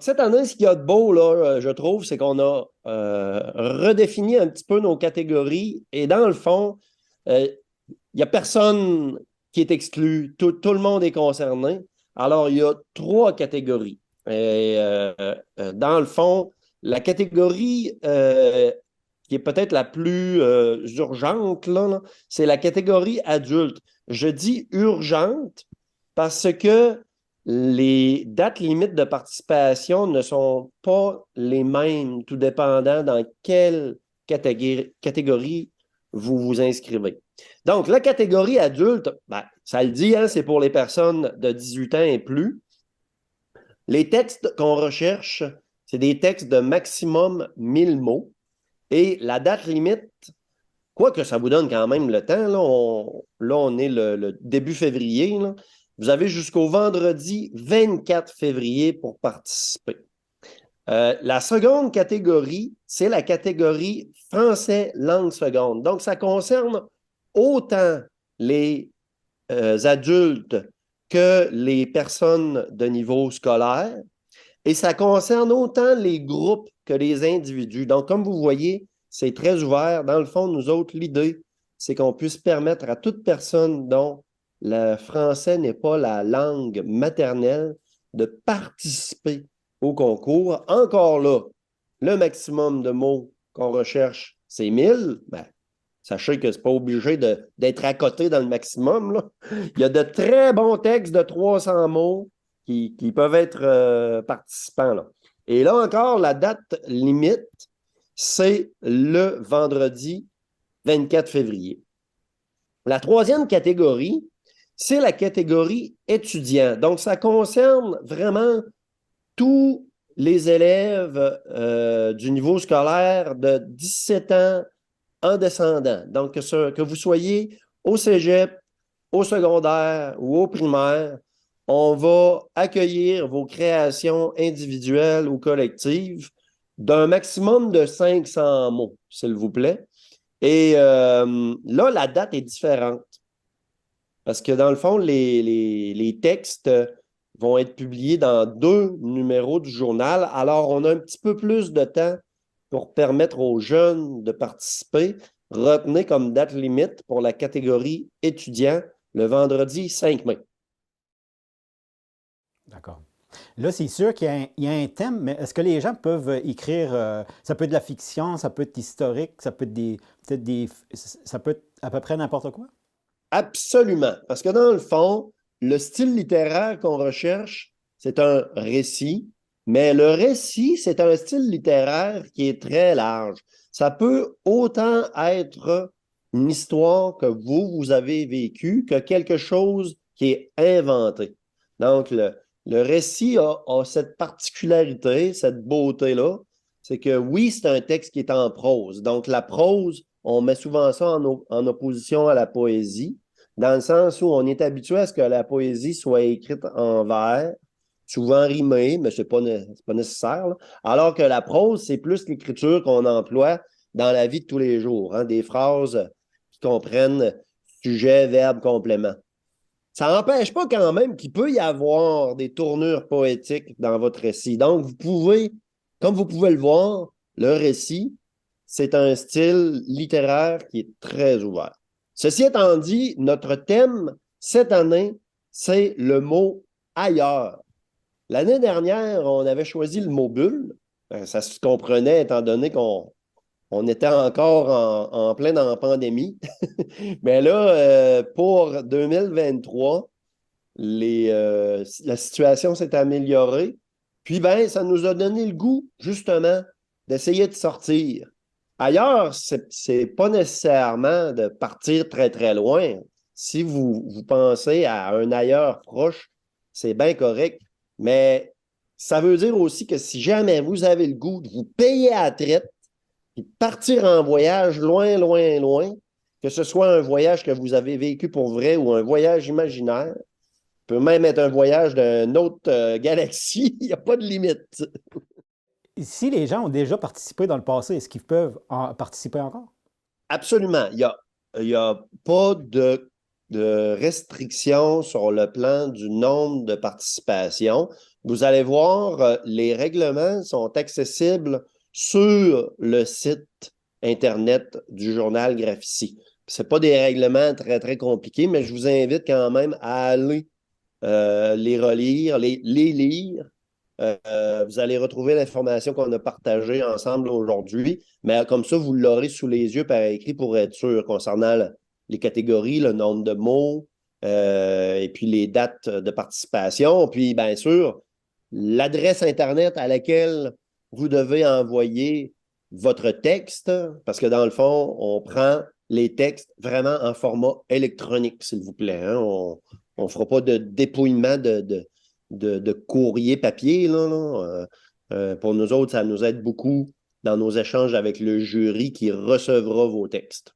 Cette année, ce qu'il y a de beau, là, je trouve, c'est qu'on a redéfini un petit peu nos catégories et dans le fond, il n'y a personne qui est exclu. Tout le monde est concerné. Alors, il y a trois catégories. Dans le fond, la catégorie qui est peut-être la plus urgente, là, c'est la catégorie adulte. Je dis urgente parce que les dates limites de participation ne sont pas les mêmes, tout dépendant dans quelle catégorie vous vous inscrivez. Donc, la catégorie adulte, ben, ça le dit, hein, c'est pour les personnes de 18 ans et plus. Les textes qu'on recherche, c'est des textes de maximum 1000 mots. Et la date limite, quoique ça vous donne quand même le temps, là, on est le début février. Là. Vous avez jusqu'au vendredi 24 février pour participer. La seconde catégorie, c'est la catégorie français langue seconde. Donc, ça concerne autant les adultes que les personnes de niveau scolaire et ça concerne autant les groupes que les individus. Donc, comme vous voyez, c'est très ouvert. Dans le fond, nous autres, l'idée, c'est qu'on puisse permettre à toute personne dont le français n'est pas la langue maternelle de participer au concours. Encore là, le maximum de mots qu'on recherche, c'est 1000. Ben, sachez que ce n'est pas obligé d'être à côté dans le maximum. Là. Il y a de très bons textes de 300 mots qui peuvent être participants. Là. Et là encore, la date limite, c'est le vendredi 24 février. La troisième catégorie, c'est la catégorie étudiant. Donc, ça concerne vraiment tous les élèves du niveau scolaire de 17 ans en descendant. Donc, que vous soyez au cégep, au secondaire ou au primaire, on va accueillir vos créations individuelles ou collectives d'un maximum de 500 mots, s'il vous plaît. Et là, la date est différente. Parce que dans le fond, les textes vont être publiés dans 2 numéros du journal. Alors, on a un petit peu plus de temps pour permettre aux jeunes de participer. Retenez comme date limite pour la catégorie étudiant le vendredi 5 mai. D'accord. Là, c'est sûr qu'il y a un thème, mais est-ce que les gens peuvent écrire, ça peut être de la fiction, ça peut être historique, ça peut être peut-être ça peut être à peu près n'importe quoi? Absolument. Parce que dans le fond, le style littéraire qu'on recherche, c'est un récit, mais le récit, c'est un style littéraire qui est très large. Ça peut autant être une histoire que vous avez vécue que quelque chose qui est inventé. Donc, le récit a cette particularité, cette beauté-là, c'est que oui, c'est un texte qui est en prose. Donc, la prose, on met souvent ça en opposition à la poésie dans le sens où on est habitué à ce que la poésie soit écrite en vers, souvent rimée, mais ce n'est pas nécessaire. Là. Alors que la prose, c'est plus l'écriture qu'on emploie dans la vie de tous les jours, hein, des phrases qui comprennent sujet, verbe, complément. Ça n'empêche pas quand même qu'il peut y avoir des tournures poétiques dans votre récit. Donc, comme vous pouvez le voir, le récit, c'est un style littéraire qui est très ouvert. Ceci étant dit, notre thème cette année, c'est le mot ailleurs. L'année dernière, on avait choisi le mot bulle. Ça se comprenait étant donné qu'on était encore en pleine pandémie. Mais là, pour 2023, la situation s'est améliorée. Puis, ben, ça nous a donné le goût, justement, d'essayer de sortir. Ailleurs, c'est pas nécessairement de partir très, très loin. Si vous pensez à un ailleurs proche, c'est bien correct. Mais ça veut dire aussi que si jamais vous avez le goût de vous payer à la traite, puis de partir en voyage loin, loin, loin, que ce soit un voyage que vous avez vécu pour vrai ou un voyage imaginaire, peut même être un voyage d'une autre galaxie, il n'y a pas de limite. Si les gens ont déjà participé dans le passé, est-ce qu'ils peuvent participer encore? Absolument. Il y a pas de restriction sur le plan du nombre de participations. Vous allez voir, les règlements sont accessibles sur le site Internet du journal Graphici. Ce pas des règlements très, très compliqués, mais je vous invite quand même à aller les relire, les lire. Vous allez retrouver l'information qu'on a partagée ensemble aujourd'hui, mais comme ça, vous l'aurez sous les yeux par écrit pour être sûr concernant les catégories, le nombre de mots, et puis les dates de participation, puis bien sûr, l'adresse Internet à laquelle vous devez envoyer votre texte, parce que dans le fond, on prend les textes vraiment en format électronique, s'il vous plaît. Hein. On ne fera pas de dépouillement de courrier papier. Là. Pour nous autres, ça nous aide beaucoup dans nos échanges avec le jury qui recevra vos textes.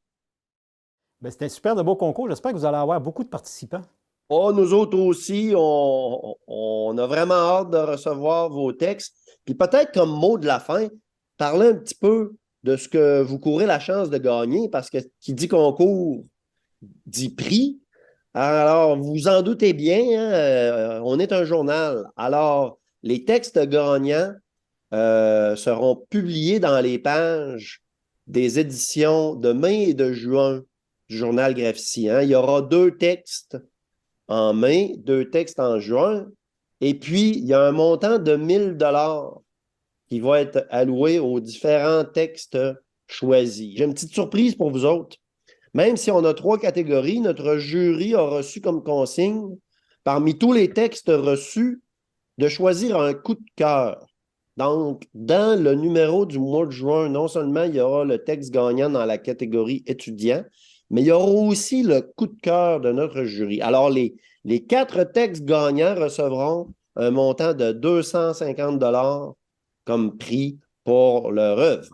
Ben, c'était un super de beau concours. J'espère que vous allez avoir beaucoup de participants. Oh, nous autres aussi, on a vraiment hâte de recevoir vos textes. Puis peut-être comme mot de la fin, parlez un petit peu de ce que vous courez la chance de gagner, parce que qui dit concours dit prix. Alors, vous en doutez bien, hein, on est un journal. Alors, les textes gagnants seront publiés dans les pages des éditions de mai et de juin du journal Graphici. Hein. Il y aura 2 textes en mai, 2 textes en juin, et puis il y a un montant de 1 000 $ qui va être alloué aux différents textes choisis. J'ai une petite surprise pour vous autres. Même si on a 3 catégories, notre jury a reçu comme consigne, parmi tous les textes reçus, de choisir un coup de cœur. Donc, dans le numéro du mois de juin, non seulement il y aura le texte gagnant dans la catégorie étudiant, mais il y aura aussi le coup de cœur de notre jury. Alors, les 4 textes gagnants recevront un montant de 250 $ comme prix pour leur œuvre.